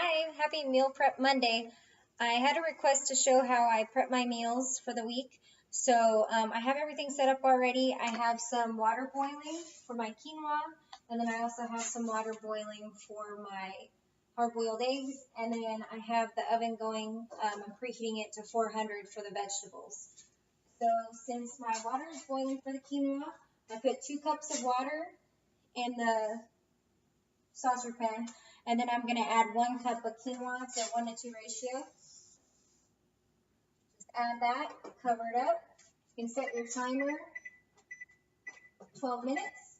Hi, happy Meal Prep Monday. I had a request to show how I prep my meals for the week. So I have everything set up already. I have some water boiling for my quinoa, and then I also have some water boiling for my hard-boiled eggs, and then I have the oven going. I'm preheating it to 400 for the vegetables. So since my water is boiling for the quinoa, I put 2 cups of water in the saucer pan, and then I'm going to add 1 cup of quinoa. It's a 1-to-2 ratio. Just add that, cover it up. You can set your timer 12 minutes.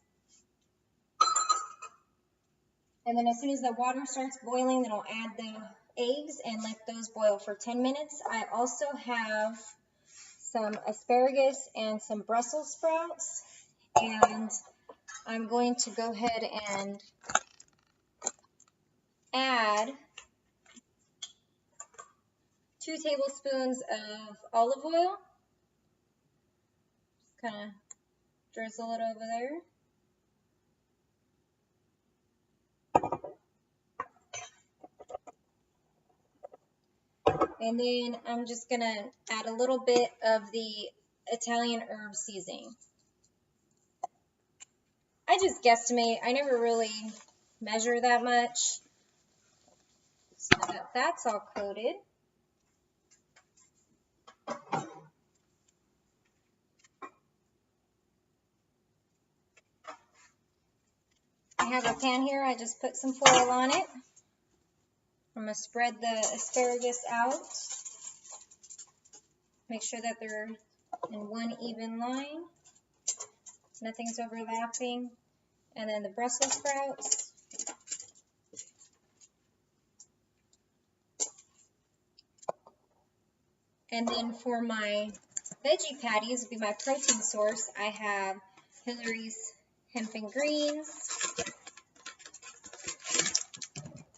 And then as soon as the water starts boiling, then I'll add the eggs and let those boil for 10 minutes. I also have some asparagus and some Brussels sprouts, and I'm going to go ahead and add 2 tablespoons of olive oil. Just kind of drizzle it over there. And then I'm just going to add a little bit of the Italian herb seasoning. I just guesstimate. I never really measure that much. So that's all coated. I have a pan here. I just put some foil on it. I'm going to spread the asparagus out. Make sure that they're in one even line. Nothing's overlapping. And then the Brussels sprouts. And then for my veggie patties, would be my protein source, I have Hillary's hemp and greens.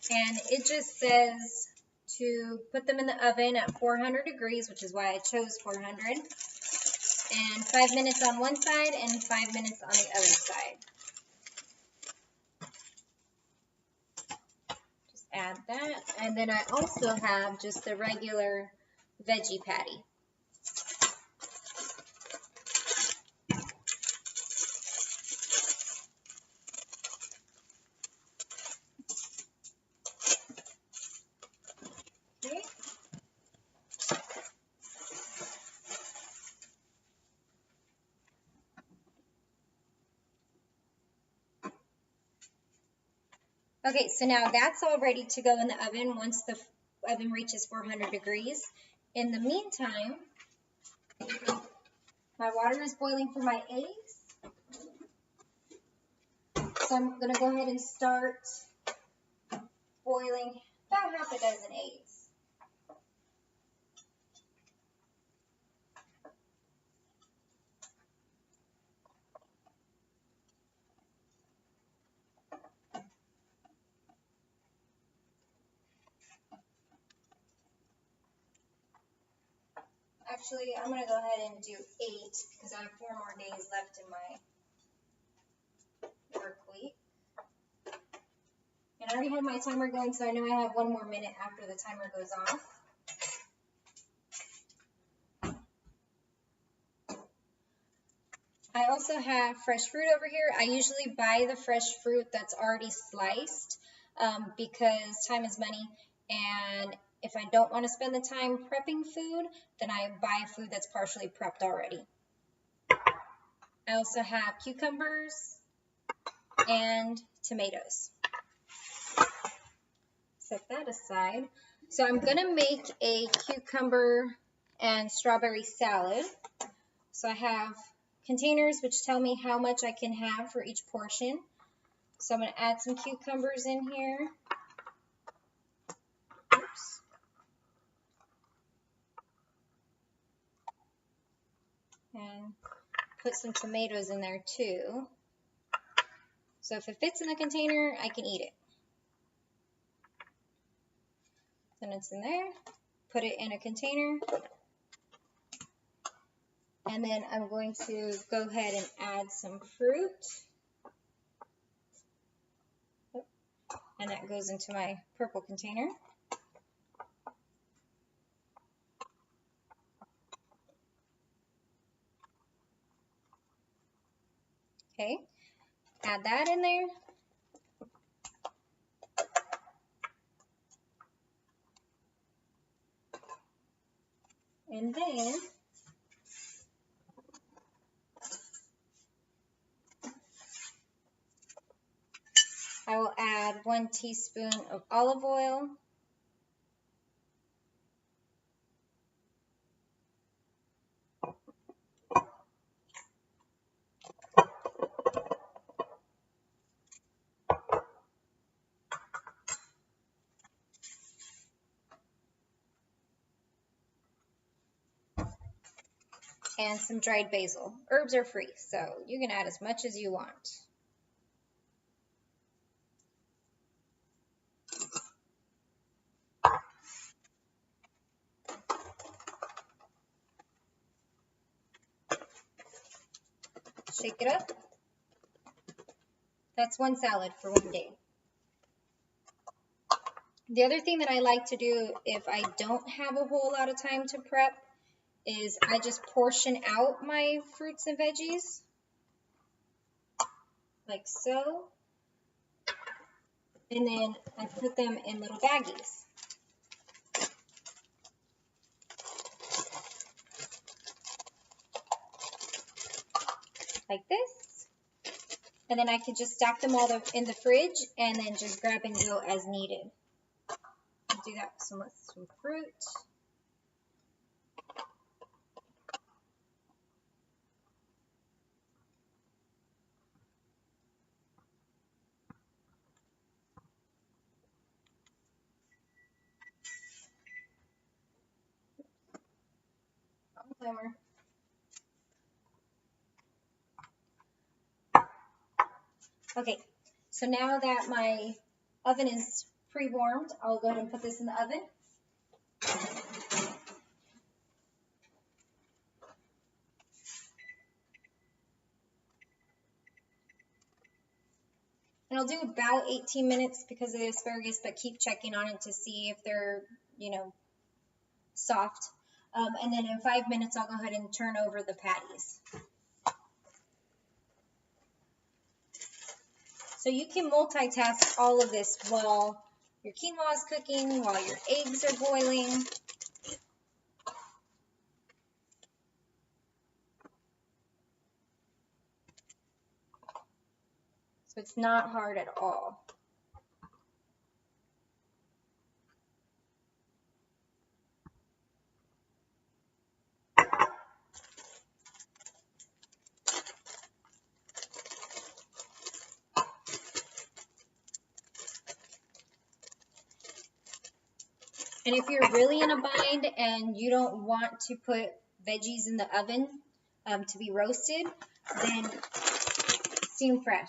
And it just says to put them in the oven at 400 degrees, which is why I chose 400. And 5 minutes on one side and 5 minutes on the other side. Just add that. And then I also have just the regular veggie patty. Okay. Okay, so now that's all ready to go in the oven once the oven reaches 400 degrees. In the meantime, my water is boiling for my eggs. So I'm going to go ahead and start boiling about half a dozen eggs. Actually, I'm going to go ahead and do 8 because I have 4 more days left in my work week. And I already have my timer going, so I know I have 1 more minute after the timer goes off. I also have fresh fruit over here. I usually buy the fresh fruit that's already sliced because time is money, and if I don't want to spend the time prepping food, then I buy food that's partially prepped already. I also have cucumbers and tomatoes. Set that aside. So I'm going to make a cucumber and strawberry salad. So I have containers which tell me how much I can have for each portion. So I'm going to add some cucumbers in here. Oops. And put some tomatoes in there too. So if it fits in the container, I can eat it. Then it's in there. Put it in a container. And then I'm going to go ahead and add some fruit. And that goes into my purple container. Okay, add that in there. And then I will add 1 teaspoon of olive oil. And some dried basil. Herbs are free, so you can add as much as you want. Shake it up. That's 1 salad for 1 day. The other thing that I like to do if I don't have a whole lot of time to prep is I just portion out my fruits and veggies, like so, and then I put them in little baggies. Like this. And then I can just stack them all in the fridge and then just grab and go as needed. I'll do that with some fruit. Timer. Okay, so now that my oven is pre-warmed, I'll go ahead and put this in the oven. And I'll do about 18 minutes because of the asparagus, but keep checking on it to see if they're, soft. And then in 5 minutes, I'll go ahead and turn over the patties. So you can multitask all of this while your quinoa is cooking, while your eggs are boiling. So it's not hard at all. And if you're really in a bind and you don't want to put veggies in the oven to be roasted, then steam fresh.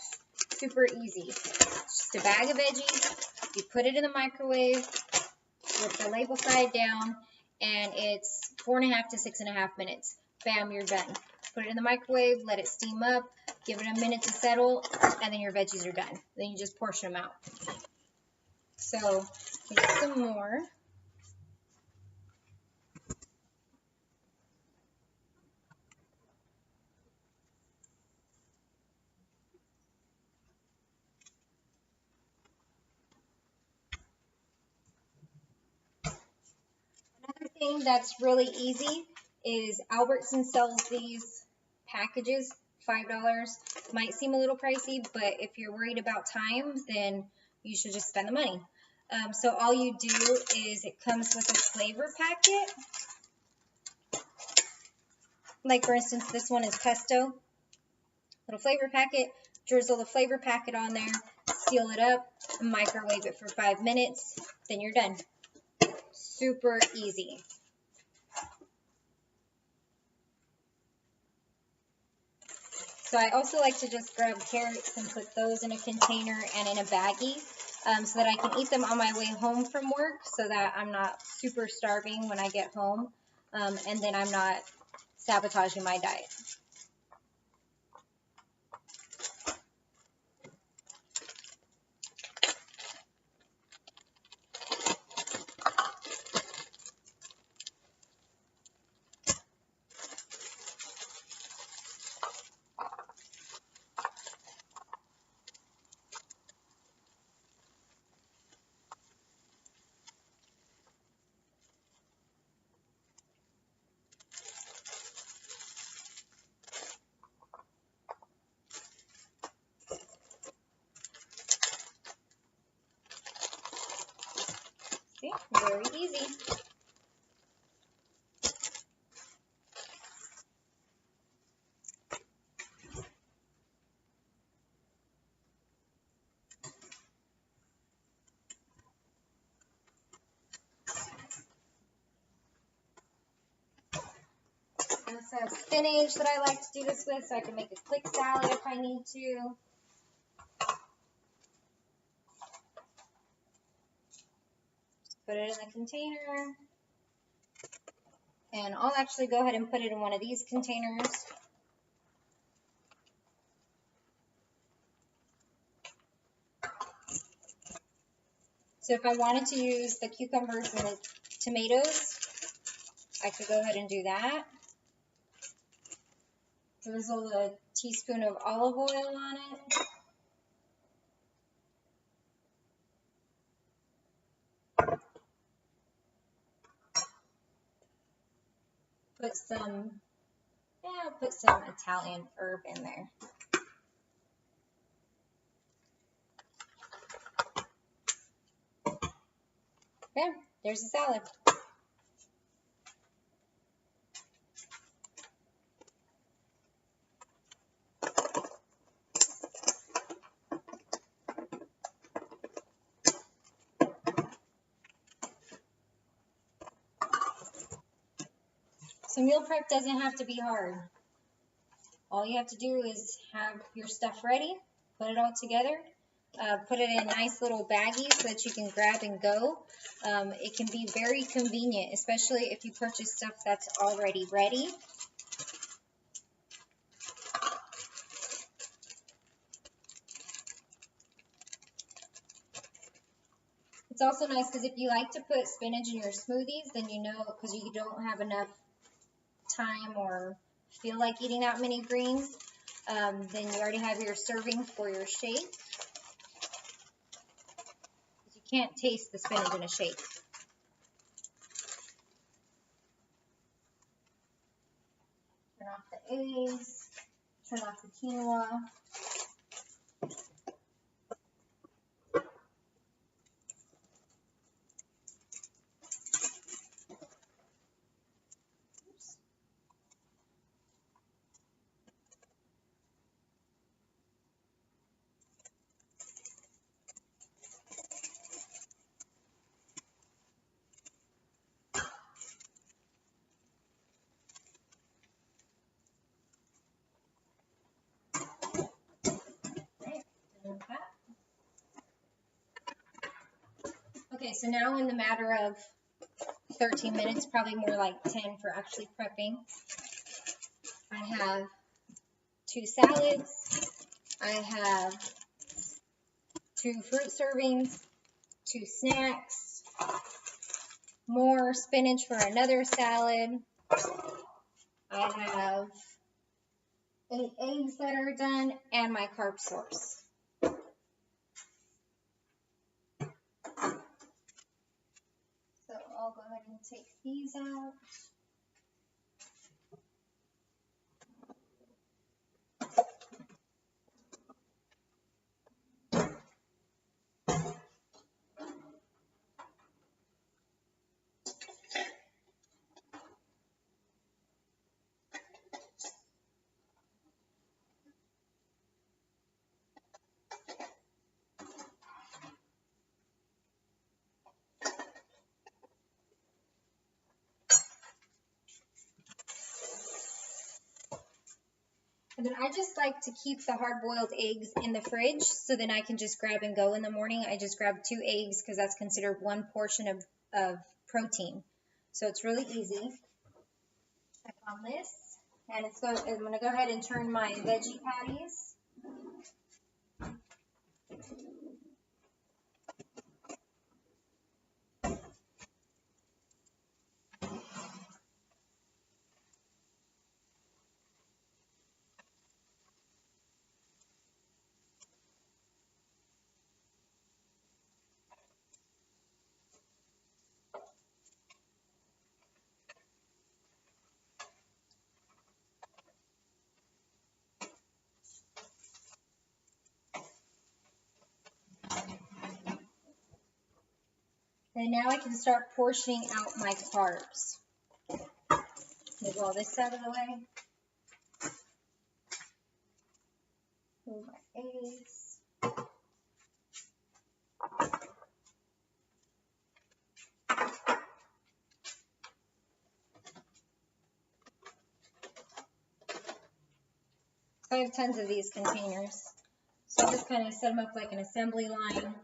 Super easy. It's just a bag of veggies. You put it in the microwave with the label side down, and it's 4.5 to 6.5 minutes. Bam, you're done. Put it in the microwave, let it steam up, give it a minute to settle, and then your veggies are done. Then you just portion them out. So, here's some more. Another thing that's really easy is Albertson sells these packages, $5. Might seem a little pricey, but if you're worried about time, then you should just spend the money. So all you do is it comes with a flavor packet. Like for instance, this one is pesto. Little flavor packet. Drizzle the flavor packet on there, seal it up, microwave it for 5 minutes, then you're done. Super easy. So I also like to just grab carrots and put those in a container and in a baggie so that I can eat them on my way home from work so that I'm not super starving when I get home and then I'm not sabotaging my diet. Very easy. I also have spinach that I like to do this with, so I can make a quick salad if I need to. Just put it in the container. And I'll actually go ahead and put it in one of these containers. So if I wanted to use the cucumbers and the tomatoes, I could go ahead and do that. Drizzle a teaspoon of olive oil on it. Put some Italian herb in there. Okay, there's the salad. So meal prep doesn't have to be hard. All you have to do is have your stuff ready, put it all together, put it in nice little baggies so that you can grab and go. It can be very convenient, especially if you purchase stuff that's already ready. It's also nice because if you like to put spinach in your smoothies, then you know, because you don't have enough time or feel like eating that many greens, then you already have your serving for your shake. You can't taste the spinach in a shake. Turn off the eggs, turn off the quinoa. Okay, so now in the matter of 13 minutes, probably more like 10 for actually prepping, I have 2 salads, I have 2 fruit servings, 2 snacks, more spinach for another salad. I have 8 eggs that are done, and my carb source. So I'll go ahead and take these out. And then I just like to keep the hard-boiled eggs in the fridge so then I can just grab and go in the morning. I just grab 2 eggs because that's considered 1 portion of protein. So it's really easy. Check on this. And I'm going to go ahead and turn my veggie patties. And now I can start portioning out my carbs. Move all this out of the way. Move my eggs. I have tons of these containers. So I just kind of set them up like an assembly line.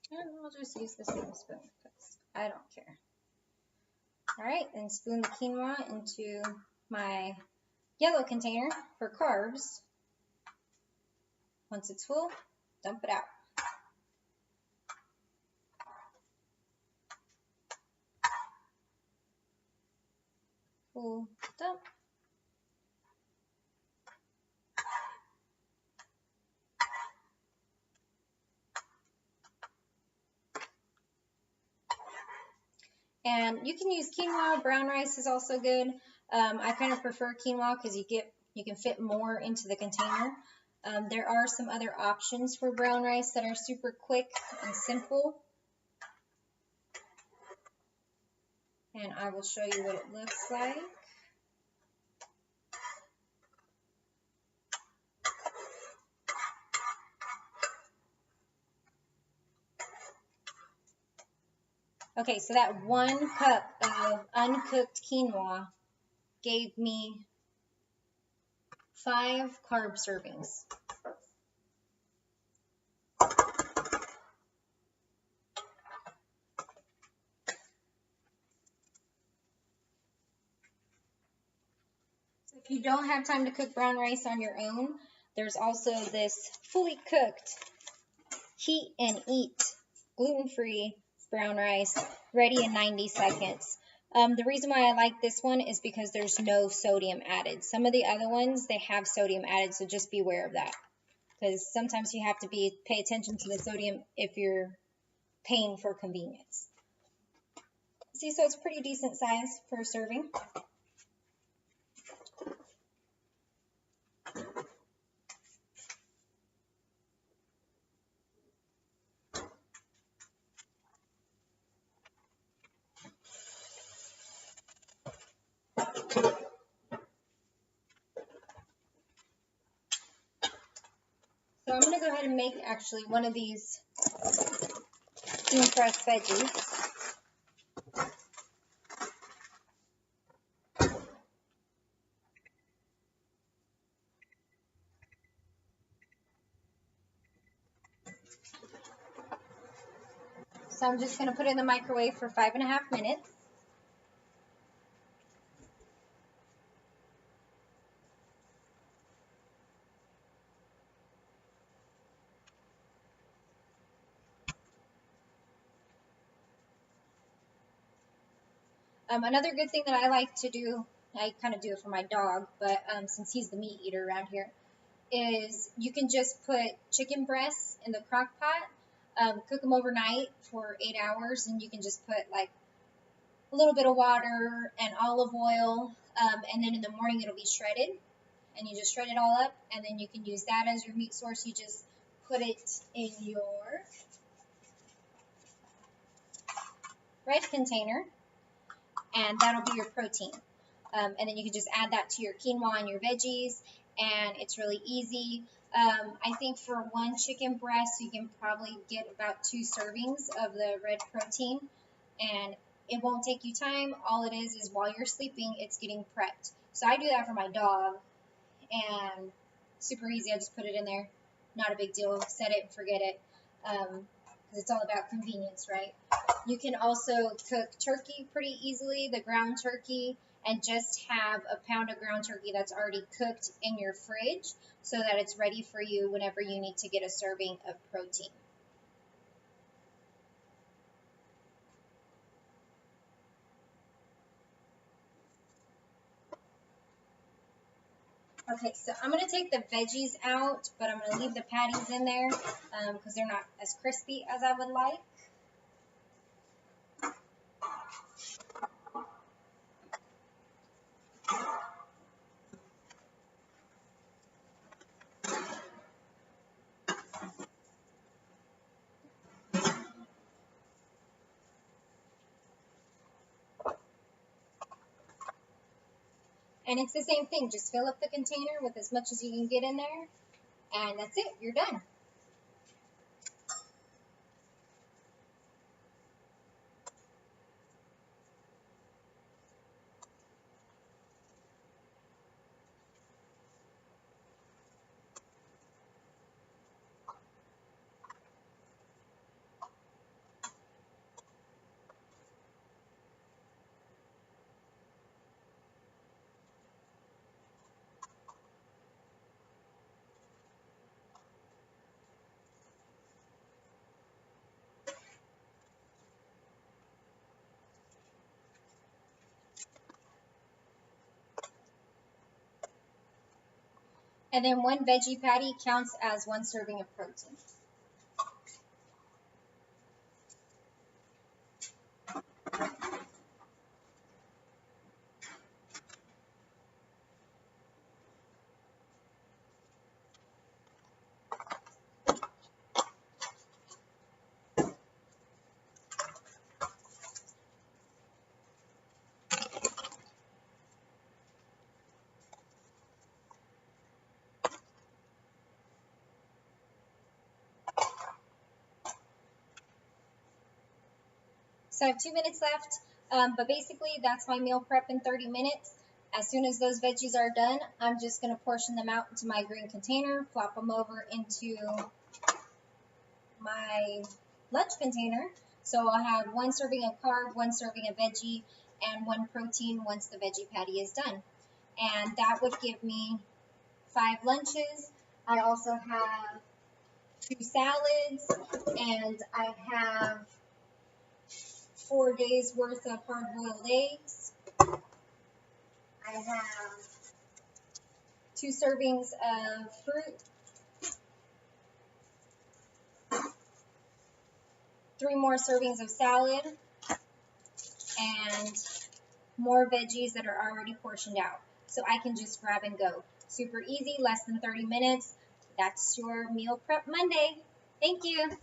And I'll just use the same spoon because I don't care. Alright, and spoon the quinoa into my yellow container for carbs. Once it's full, dump it out. Full dump. And you can use quinoa. Brown rice is also good. I kind of prefer quinoa because you can fit more into the container. There are some other options for brown rice that are super quick and simple. And I will show you what it looks like. Okay, so that 1 cup of uncooked quinoa gave me 5 carb servings. So if you don't have time to cook brown rice on your own, there's also this fully cooked heat and eat gluten-free brown rice ready in 90 seconds. The reason why I like this one is because there's no sodium added. Some of the other ones, they have sodium added, so just be aware of that. Because sometimes you have to pay attention to the sodium if you're paying for convenience. See, so it's pretty decent size for a serving. So I'm going to go ahead and make actually one of these steam pressed veggies. So I'm just going to put it in the microwave for 5.5 minutes. Another good thing that I like to do, I kind of do it for my dog, but since he's the meat eater around here, is you can just put chicken breasts in the crock pot, cook them overnight for 8 hours, and you can just put like a little bit of water and olive oil, and then in the morning it'll be shredded, and you just shred it all up, and then you can use that as your meat source. You just put it in your red container, and that'll be your protein. And then you can just add that to your quinoa and your veggies, and it's really easy. I think for 1 chicken breast, you can probably get about 2 servings of the red protein, and it won't take you time. All it is while you're sleeping, it's getting prepped. So I do that for my dog, and super easy. I just put it in there. Not a big deal. Set it and forget it, because it's all about convenience, right? You can also cook turkey pretty easily, the ground turkey, and just have a pound of ground turkey that's already cooked in your fridge so that it's ready for you whenever you need to get a serving of protein. Okay, so I'm going to take the veggies out, but I'm going to leave the patties in there because they're not as crispy as I would like. And it's the same thing. Just fill up the container with as much as you can get in there. And that's it. You're done. And then one veggie patty counts as one serving of protein. So I have 2 minutes left, but basically that's my meal prep in 30 minutes. As soon as those veggies are done, I'm just going to portion them out into my green container, flop them over into my lunch container. So I'll have one serving of carb, one serving of veggie, and one protein once the veggie patty is done. And that would give me 5 lunches. I also have 2 salads, and I have 4 days worth of hard-boiled eggs. I have 2 servings of fruit, 3 more servings of salad, and more veggies that are already portioned out. So I can just grab and go. Super easy, less than 30 minutes. That's your meal prep Monday. Thank you.